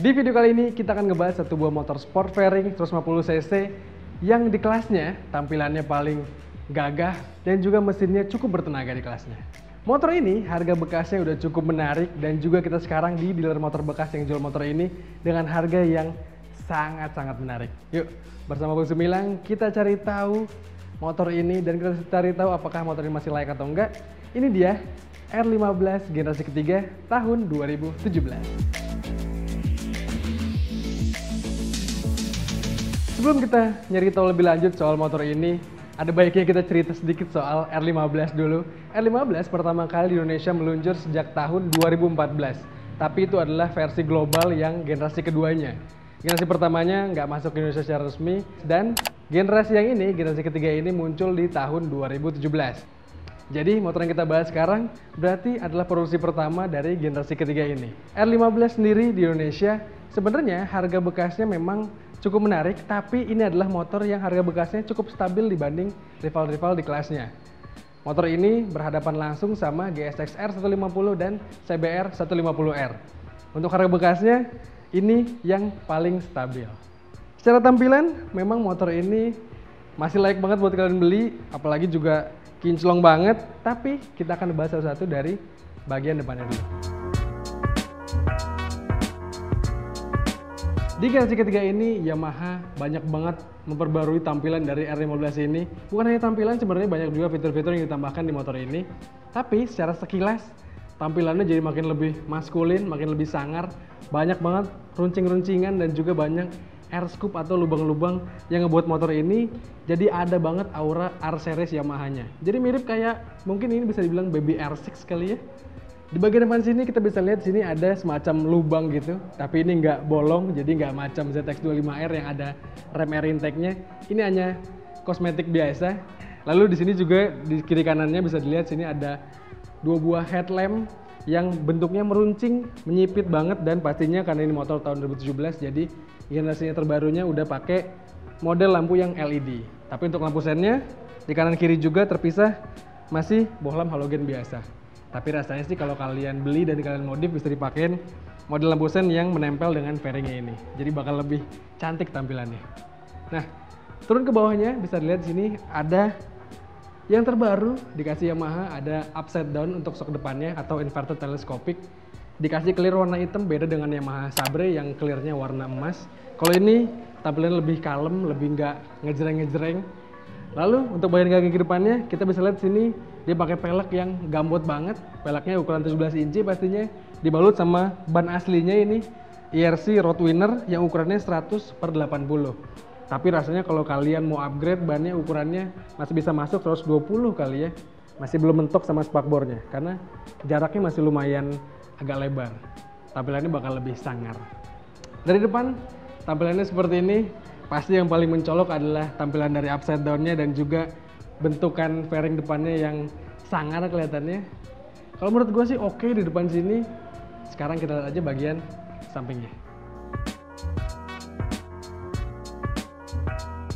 Di video kali ini kita akan ngebahas satu buah motor sport fairing 150 cc yang di kelasnya tampilannya paling gagah dan juga mesinnya cukup bertenaga di kelasnya. Motor ini harga bekasnya udah cukup menarik dan juga kita sekarang di dealer motor bekas yang jual motor ini dengan harga yang sangat-sangat menarik. Yuk, bersama Bung Sumilang kita cari tahu motor ini dan kita cari tahu apakah motor ini masih layak atau enggak. Ini dia R15 generasi ketiga tahun 2017. Sebelum kita nyari tahu lebih lanjut soal motor ini, ada baiknya kita cerita sedikit soal R15 dulu. R15 pertama kali di Indonesia meluncur sejak tahun 2014. Tapi itu adalah versi global yang generasi keduanya. Generasi pertamanya nggak masuk ke Indonesia secara resmi. Dan generasi yang ini, generasi ketiga ini muncul di tahun 2017. Jadi motor yang kita bahas sekarang berarti adalah produksi pertama dari generasi ketiga ini. R15 sendiri di Indonesia sebenarnya harga bekasnya memang cukup menarik, tapi ini adalah motor yang harga bekasnya cukup stabil dibanding rival-rival di kelasnya. Motor ini berhadapan langsung sama GSX R 150 dan CBR 150R. Untuk harga bekasnya, ini yang paling stabil. Secara tampilan, memang motor ini masih layak banget buat kalian beli, apalagi juga kinclong banget, tapi kita akan bahas satu-satu dari bagian depannya dulu. Di generasi ketiga ini, Yamaha banyak banget memperbarui tampilan dari R15 ini. Bukan hanya tampilan, sebenarnya banyak juga fitur-fitur yang ditambahkan di motor ini. Tapi secara sekilas, tampilannya jadi makin lebih maskulin, makin lebih sangar. Banyak banget runcing-runcingan dan juga banyak air scoop atau lubang-lubang yang ngebuat motor ini jadi ada banget aura R-Series Yamaha-nya. Jadi mirip kayak, mungkin ini bisa dibilang baby R6 kali ya. Di bagian depan sini kita bisa lihat sini ada semacam lubang gitu, tapi ini nggak bolong, jadi nggak macam ZX25R yang ada rem air intake-nya. Ini hanya kosmetik biasa. Lalu di sini juga di kiri kanannya bisa dilihat sini ada dua buah headlamp yang bentuknya meruncing, menyipit banget, dan pastinya karena ini motor tahun 2017 jadi generasinya terbarunya udah pakai model lampu yang LED. Tapi untuk lampu sennya di kanan kiri juga terpisah masih bohlam halogen biasa. Tapi rasanya sih kalau kalian beli dan kalian modif bisa dipakein model lampu sen yang menempel dengan fairingnya ini. Jadi bakal lebih cantik tampilannya. Nah, turun ke bawahnya bisa dilihat di sini ada yang terbaru dikasih Yamaha, ada upside down untuk shock depannya atau inverted telescopic. Dikasih clear warna hitam, beda dengan Yamaha Sabre yang clearnya warna emas. Kalau ini tampilannya lebih kalem, lebih nggak ngejreng-ngejreng. Lalu untuk bagian kaki depannya kita bisa lihat sini dia pakai pelek yang gambot banget. Peleknya ukuran 17 inci pastinya, dibalut sama ban aslinya ini IRC Roadwinner yang ukurannya 100/80. Tapi rasanya kalau kalian mau upgrade bannya ukurannya masih bisa masuk 120 kali ya. Masih belum mentok sama spakbornya karena jaraknya masih lumayan agak lebar. Tampilannya bakal lebih sangar. Dari depan tampilannya seperti ini. Pasti yang paling mencolok adalah tampilan dari upside down-nya dan juga bentukan fairing depannya yang sangar kelihatannya. Kalau menurut gue sih oke di depan sini. Sekarang kita lihat aja bagian sampingnya.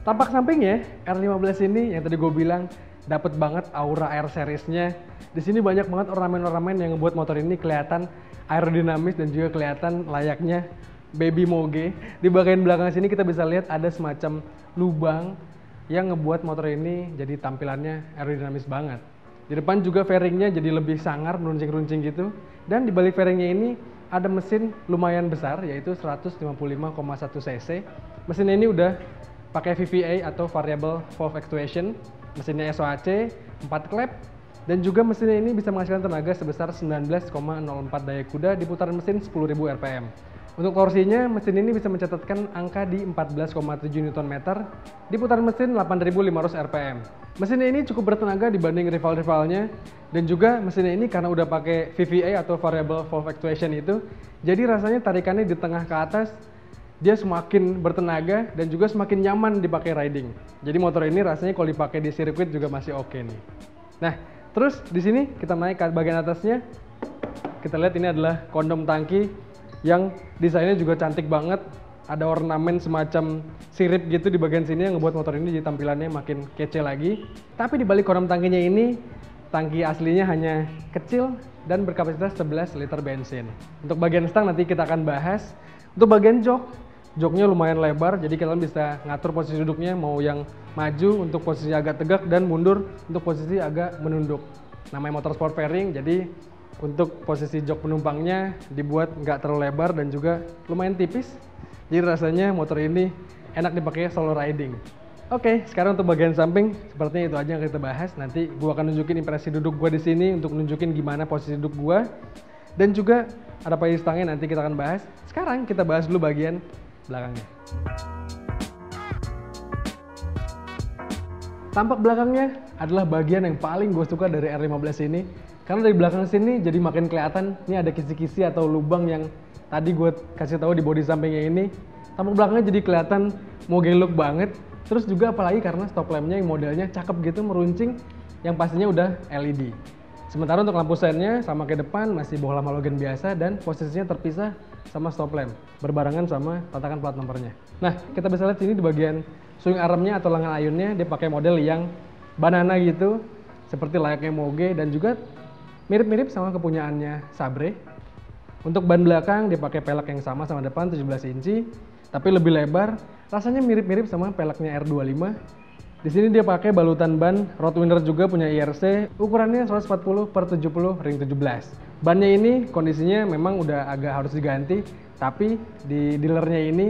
Tampak sampingnya R15 ini yang tadi gue bilang dapat banget aura R series-nya. Di sini banyak banget ornamen-ornamen yang membuat motor ini kelihatan aerodinamis dan juga kelihatan layaknya baby moge. Di bagian belakang sini kita bisa lihat ada semacam lubang yang ngebuat motor ini jadi tampilannya aerodinamis banget. Di depan juga fairingnya jadi lebih sangar, meruncing-runcing gitu. Dan di balik fairingnya ini ada mesin lumayan besar yaitu 155,1 cc. Mesin ini udah pakai VVA atau Variable Valve Actuation. Mesinnya SOHC, 4 klep. Dan juga mesin ini bisa menghasilkan tenaga sebesar 19,04 daya kuda di putaran mesin 10.000 rpm. Untuk torsinya, mesin ini bisa mencatatkan angka di 14,7 Nm di putaran mesin 8.500 rpm. Mesin ini cukup bertenaga dibanding rival-rivalnya, dan juga mesin ini karena udah pakai VVA atau Variable Valve Actuation itu, jadi rasanya tarikannya di tengah ke atas dia semakin bertenaga dan juga semakin nyaman dipakai riding. Jadi motor ini rasanya kalau dipakai di sirkuit juga masih oke nih. Nah, terus di sini kita naik ke bagian atasnya, kita lihat ini adalah kondom tangki yang desainnya juga cantik banget. Ada ornamen semacam sirip gitu di bagian sini yang ngebuat motor ini jadi tampilannya makin kece lagi. Tapi di balik kondom tangkinya ini tangki aslinya hanya kecil dan berkapasitas 11 liter bensin. Untuk bagian stang nanti kita akan bahas. Untuk bagian joknya lumayan lebar, jadi kalian bisa ngatur posisi duduknya, mau yang maju untuk posisi agak tegak dan mundur untuk posisi agak menunduk. Namanya motor sport fairing, jadi untuk posisi jok penumpangnya dibuat nggak terlalu lebar dan juga lumayan tipis. Jadi rasanya motor ini enak dipakai solo riding. Oke, sekarang untuk bagian samping sepertinya itu aja yang kita bahas. Nanti gua akan nunjukin impresi duduk gua di sini untuk nunjukin gimana posisi duduk gua dan juga ada payung stangnya nanti kita akan bahas. Sekarang kita bahas dulu bagian belakangnya. Tampak belakangnya adalah bagian yang paling gue suka dari R15 ini. Karena dari belakang sini jadi makin kelihatan ini ada kisi-kisi atau lubang yang tadi gue kasih tahu di bodi sampingnya ini. Tampak belakangnya jadi kelihatan moge look banget. Terus juga apalagi karena stop lampnya yang modelnya cakep gitu, meruncing, yang pastinya udah LED. Sementara untuk lampu sennya sama ke depan masih bohlam halogen biasa dan posisinya terpisah sama stop lamp, berbarengan sama tatakan plat nomornya. Nah, kita bisa lihat sini di bagian swing armnya atau lengan ayunnya dia pakai model yang banana gitu, seperti layaknya moge dan juga mirip-mirip sama kepunyaannya Sabre. Untuk ban belakang dia pakai pelek yang sama depan 17 inci, tapi lebih lebar. Rasanya mirip-mirip sama peleknya R25. Di sini dia pakai balutan ban Roadwinner juga punya IRC, ukurannya 140/70 ring 17. Bannya ini kondisinya memang udah agak harus diganti, tapi di dealernya ini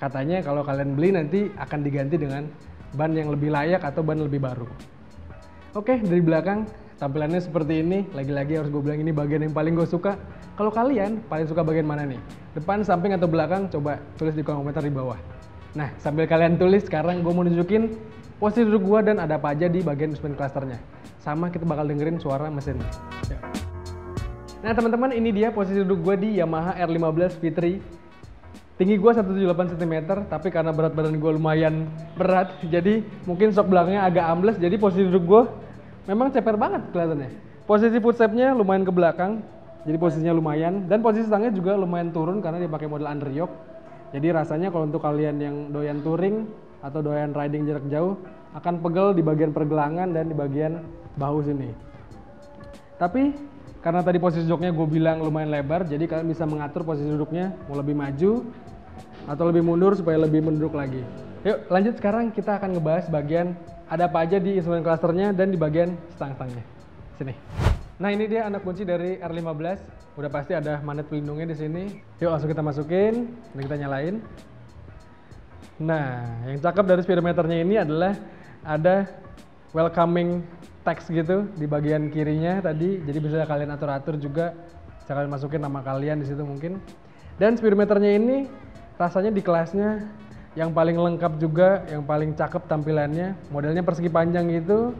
katanya kalau kalian beli nanti akan diganti dengan ban yang lebih layak atau ban lebih baru. Oke, dari belakang tampilannya seperti ini. Lagi-lagi harus gue bilang ini bagian yang paling gue suka. Kalau kalian paling suka bagian mana nih? Depan, samping, atau belakang? Coba tulis di kolom komentar di bawah. Nah, sambil kalian tulis, sekarang gue mau nunjukin posisi duduk gue dan ada apa aja di bagian instrumen clusternya. Sama kita bakal dengerin suara mesin. Ya. Nah teman-teman, ini dia posisi duduk gue di Yamaha R15 V3. Tinggi gue 178 cm, tapi karena berat badan gue lumayan berat, jadi mungkin shock belakangnya agak ambles, jadi posisi duduk gue memang ceper banget kelihatannya. Posisi footstepnya lumayan ke belakang, jadi posisinya lumayan, dan posisi stangnya juga lumayan turun karena dia pakai model underyoke. Jadi rasanya kalau untuk kalian yang doyan touring atau doyan riding jarak jauh akan pegel di bagian pergelangan dan di bagian bahu sini. Tapi karena tadi posisi joknya gue bilang lumayan lebar, jadi kalian bisa mengatur posisi duduknya mau lebih maju atau lebih mundur supaya lebih menduduk lagi. Yuk lanjut, sekarang kita akan ngebahas bagian ada apa aja di instrumen clusternya dan di bagian stang-stangnya. Sini. Nah ini dia anak kunci dari R15. Udah pasti ada magnet pelindungnya di sini. Yuk langsung kita masukin dan kita nyalain. Nah, yang cakep dari speedometernya ini adalah ada welcoming text gitu di bagian kirinya tadi. Jadi bisa kalian atur-atur juga. Bisa kalian masukin nama kalian di situ mungkin. Dan speedometernya ini rasanya di kelasnya yang paling lengkap juga, yang paling cakep tampilannya. Modelnya persegi panjang gitu.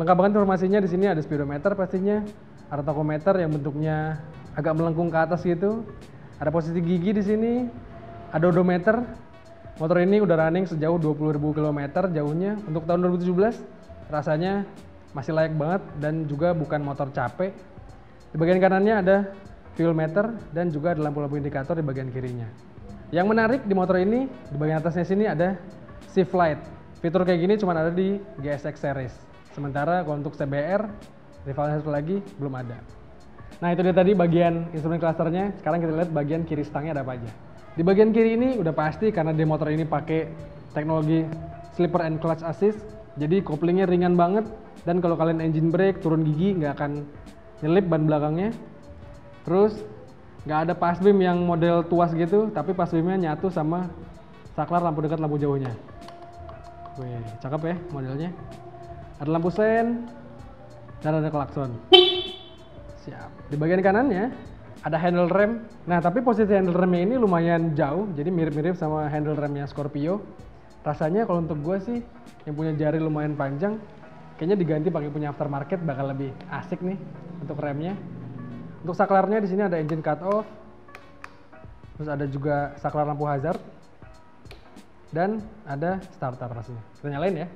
Lengkap banget informasinya. Di sini ada speedometer pastinya. Ada tachometer yang bentuknya agak melengkung ke atas gitu. Ada posisi gigi di sini. Ada odometer. Motor ini udah running sejauh 20.000 km jauhnya. Untuk tahun 2017 rasanya masih layak banget dan juga bukan motor capek. Di bagian kanannya ada fuel meter dan juga ada lampu-lampu indikator di bagian kirinya. Yang menarik di motor ini, di bagian atasnya sini ada shift light. Fitur kayak gini cuma ada di GSX series. Sementara kalau untuk CBR, rivalnya satu lagi belum ada. Nah itu dia tadi bagian instrumen clusternya. Sekarang kita lihat bagian kiri stangnya ada apa aja. Di bagian kiri ini udah pasti karena di motor ini pakai teknologi slipper and clutch assist. Jadi koplingnya ringan banget. Dan kalau kalian engine brake, turun gigi nggak akan nyelip ban belakangnya. Terus nggak ada pass beam yang model tuas gitu, tapi pass beamnya nyatu sama saklar lampu dekat lampu jauhnya. Wih, cakep ya modelnya. Ada lampu sen dan ada klakson. Siap. Di bagian kanannya ada handle rem. Nah, tapi posisi handle remnya ini lumayan jauh, jadi mirip-mirip sama handle remnya Scorpio. Rasanya kalau untuk gue sih yang punya jari lumayan panjang, kayaknya diganti pakai punya aftermarket bakal lebih asik nih untuk remnya. Untuk saklarnya di sini ada engine cut off. Terus ada juga saklar lampu hazard. Dan ada starter pastinya. Kita nyalain ya.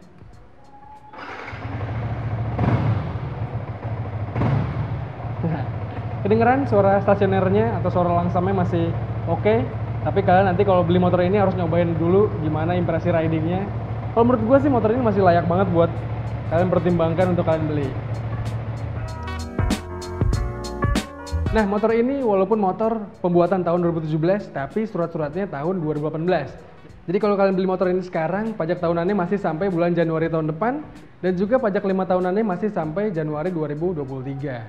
Kedengeran suara stasionernya atau suara langsamnya masih oke. Tapi kalian nanti kalau beli motor ini harus nyobain dulu gimana impresi ridingnya. Kalau menurut gue sih motor ini masih layak banget buat kalian pertimbangkan untuk kalian beli. Nah, motor ini walaupun motor pembuatan tahun 2017, tapi surat-suratnya tahun 2018. Jadi kalau kalian beli motor ini sekarang, pajak tahunannya masih sampai bulan Januari tahun depan, dan juga pajak 5 tahunannya masih sampai Januari 2023.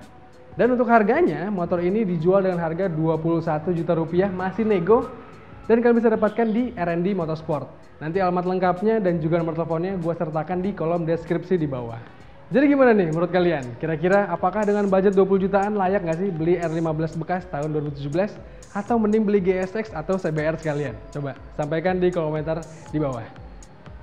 Dan untuk harganya, motor ini dijual dengan harga 21 juta rupiah, masih nego, dan kalian bisa dapatkan di R&D Motorsport. Nanti alamat lengkapnya dan juga nomor teleponnya gue sertakan di kolom deskripsi di bawah. Jadi gimana nih menurut kalian? Kira-kira apakah dengan budget 20 jutaan layak nggak sih beli R15 bekas tahun 2017? Atau mending beli GSX atau CBR sekalian? Coba sampaikan di kolom komentar di bawah.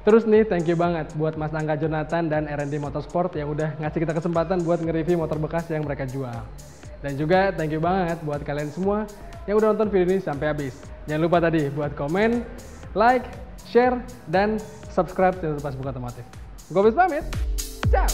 Terus nih, thank you banget buat Mas Angga Jonathan dan R&D Motorsport yang udah ngasih kita kesempatan buat nge-review motor bekas yang mereka jual. Dan juga thank you banget buat kalian semua yang udah nonton video ini sampai habis. Jangan lupa tadi buat komen, like, share, dan subscribe channel Pas Buka Otomotif. Gue pamit, ciao!